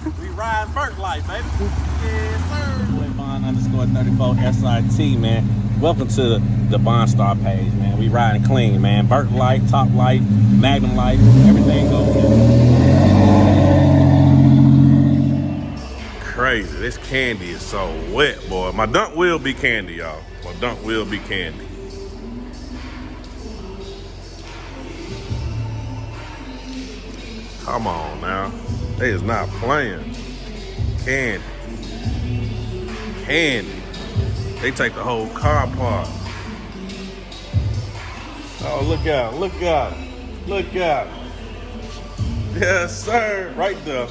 We ride Burke life, baby. Yes, sir. Bond_34 SIT, man. Welcome to the Bond Star page, man. We riding clean, man. Burke life, top life, Magnum life, everything goes. Crazy. This candy is so wet, boy. My dunk will be candy, y'all. My dunk will be candy. Come on now. They is not playing. Candy. Candy. They take the whole car apart. Oh, look out. Look out. Look out. Yes, sir. Right there.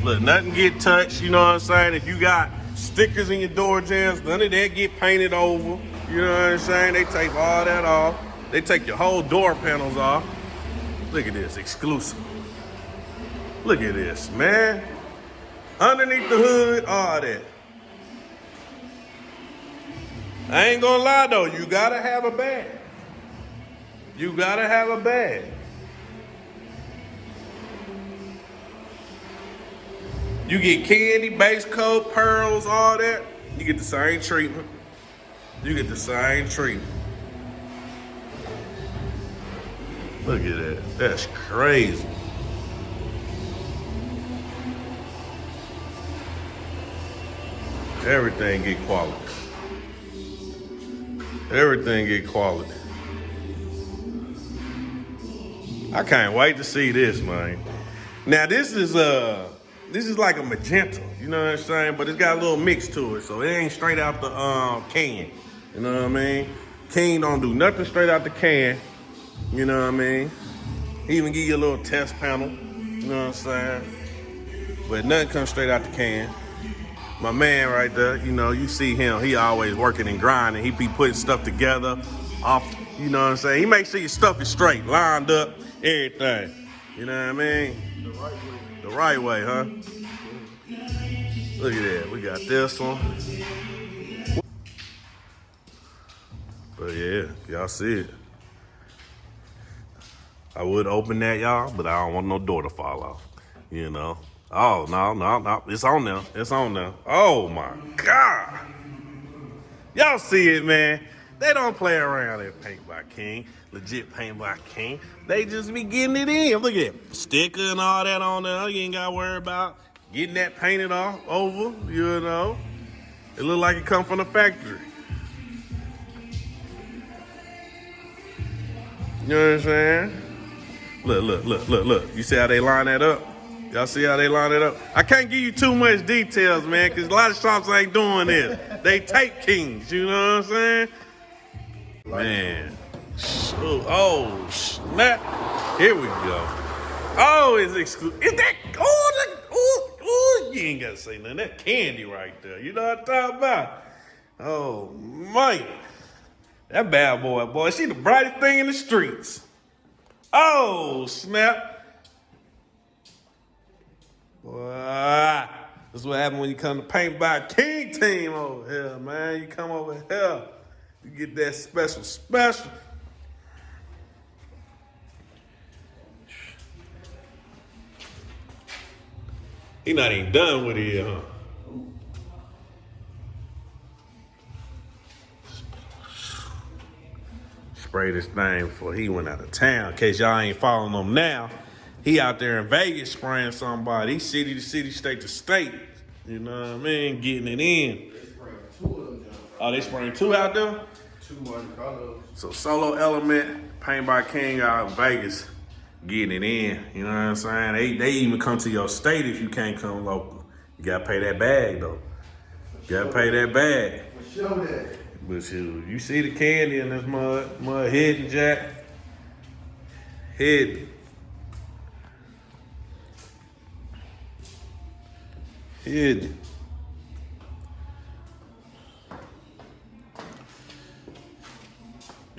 Look, nothing get touched, you know what I'm saying? If you got stickers in your door jams, none of that get painted over. You know what I'm saying? They take all that off. They take your whole door panels off. Look at this, exclusive. Look at this, man. Underneath the hood, all that. I ain't gonna lie though, you gotta have a bag. You gotta have a bag. You get candy, base coat, pearls, all that. You get the same treatment. You get the same treatment. Look at that. That's crazy. Everything get quality. Everything get quality. I can't wait to see this, man. Now this is like a magenta, you know what I'm saying? But it's got a little mix to it, so it ain't straight out the can. You know what I mean? King don't do nothing straight out the can. You know what I mean? He even give you a little test panel. You know what I'm saying? But nothing comes straight out the can. My man right there, you know, you see him, he always working and grinding. He be putting stuff together off, you know what I'm saying? He makes sure your stuff is straight, lined up, everything. You know what I mean? The right way. The right way, huh? Look at that, we got this one. But yeah, y'all see it. I would open that, y'all, but I don't want no door to fall off, you know? Oh, no. It's on there. It's on there. Oh, my God. Y'all see it, man. They don't play around at Paint by King. Legit Paint by King. They just be getting it in. Look at it. Sticker and all that on there. You ain't got to worry about getting that painted off over, you know. It look like it come from the factory. You know what I'm saying? Look. You see how they line that up? Y'all see how they line it up? I can't give you too much details, man, because a lot of shops ain't doing this. They take kings, you know what I'm saying? Man. Oh, snap. Here we go. Oh, it's exclusive. Is that, you ain't got to say nothing. That candy right there. You know what I'm talking about? Oh, man. That bad boy, she the brightest thing in the streets. Oh, snap. Boy, this is what happens when you come to Paint by King team over here, man. You come over here, you get that special. He not even done with it, huh? Spray this thing before he went out of town. In case y'all ain't following him now, he out there in Vegas spraying somebody. He's city to city, state to state. You know what I mean? Getting it in. They spraying 2 of them. Oh, they spraying 2 out there? 2 different colors. So Solo Element, Paint by King out in Vegas, getting it in. You know what I'm saying? They even come to your state if you can't come local. You gotta pay that bag though. You gotta pay that bag. For sure that. But you see the candy in this mud hidden, Jack. Hidden. And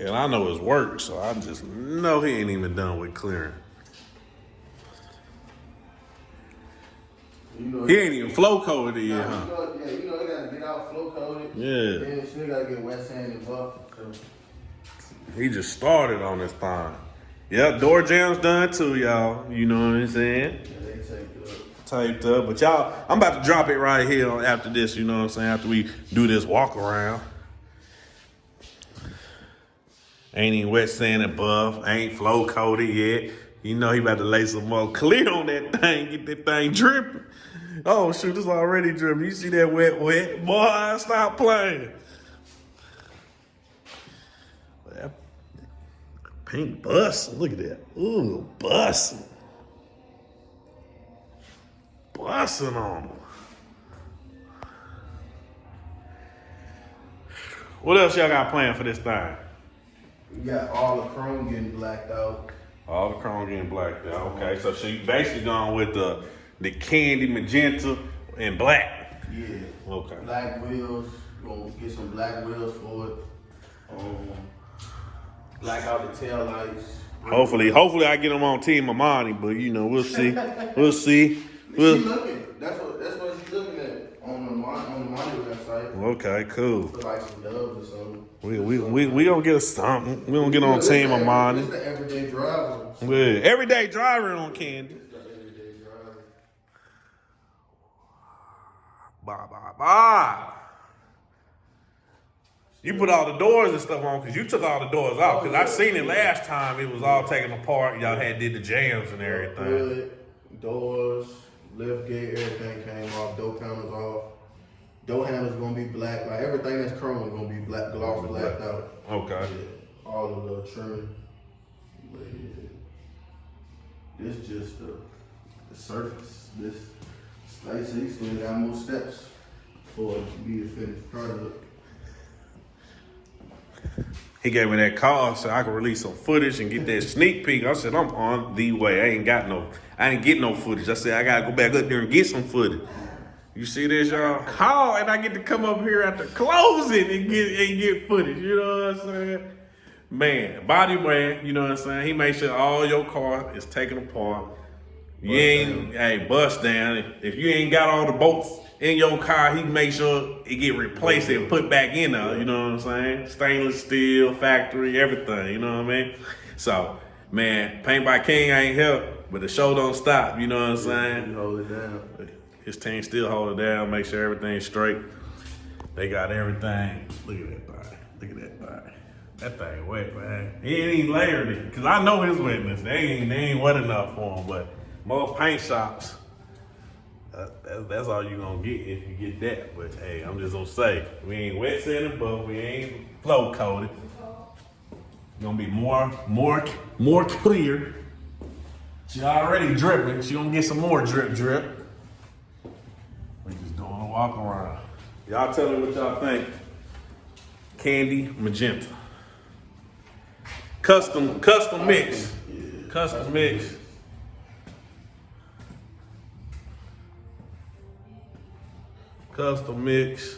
I know his work, so I just know he ain't even done with clearing. You know, he ain't even flow coated it yet, huh? You know they gotta get out flow coated. Yeah. Then still gotta get wet sand and buff. So. He just started on this thing. Yep, door jams done too, y'all. You know what I'm saying? Yeah, they taped up. Typed up. But y'all, I'm about to drop it right here after this, you know what I'm saying? After we do this walk around. Ain't even wet sand and buff. Ain't flow coated yet. You know he about to lay some more clear on that thing, get that thing dripping. Oh shoot, it's already dripping. You see that wet? Boy, stop playing. That pink bus. Look at that. Ooh, busting. Busting on them. What else y'all got planned for this thing? We got all the chrome getting blacked out. All the chrome getting blacked out. Okay, so she basically gone with the Kandy Magenta and black. Yeah. Okay. Black wheels. We're gonna get some black wheels for it. Black out the tail lights. Hopefully I get them on Team Amani, but you know, we'll see. We'll see. She We'll, looking. That's what she's looking at on the Money website. okay, cool. For like some doves or something. We gonna get something. We gonna get on Team Amani. It's the everyday driver. Yeah, everyday driver on Kandy. It's the everyday driver. Bye. You put all the doors and stuff on because you took all the doors out. Because I seen it last time. It was all taken apart. Y'all had did the jams and everything. Hood, doors, lift gate, everything came off. Door panels off. Door handles gonna be black. Like everything that's chrome is gonna be black, gloss blacked out. Okay. Yeah, all the little trim. But yeah, this just the surface. This, like I said, you still got more steps for it to be a finished product. He gave me that call so I could release some footage and get that sneak peek. I said, I'm on the way. I ain't get no footage. I said, I gotta go back up there and get some footage. You see this, y'all? Call and I get to come up here after closing and get footage. You know what I'm saying? Man, body man, you know what I'm saying? He makes sure all your car is taken apart. Bust down. If you ain't got all the bolts in your car, he make sure it get replaced and put back in there. You know what I'm saying? Stainless steel, factory, everything. You know what I mean? So, man, Paint by King ain't here, but the show don't stop. You know what I'm saying? You hold it down. His team still hold it down, make sure everything's straight. They got everything. Look at that thing. Look at that thing. That thing wet, man. He ain't even layered it, because I know his wetness. They ain't wet enough for him, but most paint shops, that's all you gonna get if you get that. But hey, I'm just gonna say, we ain't wet sanding, but we ain't flow coated. Gonna be more clear. She already dripping. She gonna get some more drip. We just doing a walk around. Y'all tell me what y'all think. Kandy Magenta. Custom mix. Custom mix. Custom mix.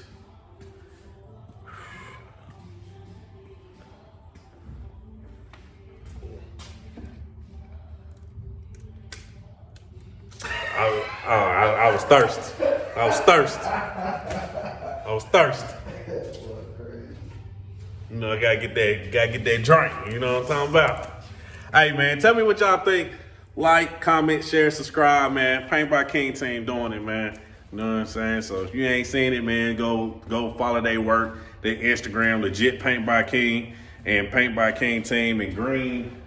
I was thirsty. I was thirsty. You know, I gotta get that drink. You know what I'm talking about? Hey man, tell me what y'all think. Like, comment, share, subscribe, man. Paint by King team doing it, man. You know what I'm saying? So if you ain't seen it, man, go follow their work, their Instagram, legit Paint by King and Paint by King team and Green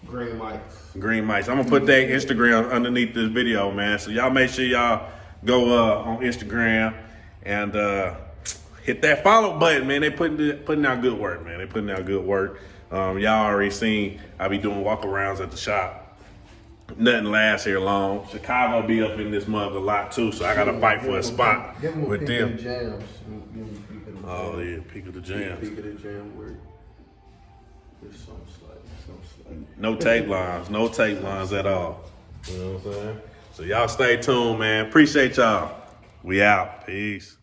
Mics. I'm gonna put that Instagram underneath this video, man. So y'all make sure y'all go on Instagram and hit that follow button, man. They putting out good work, man. They putting out good work. Y'all already seen I be doing walkarounds at the shop. Nothing lasts here long. Chicago be up in this mug a lot too, so I gotta fight for a spot with them. Oh yeah, peak of the jams. Peak of the jam work. There's some slight. No tape lines at all. You know what I'm saying? So y'all stay tuned, man. Appreciate y'all. We out. Peace.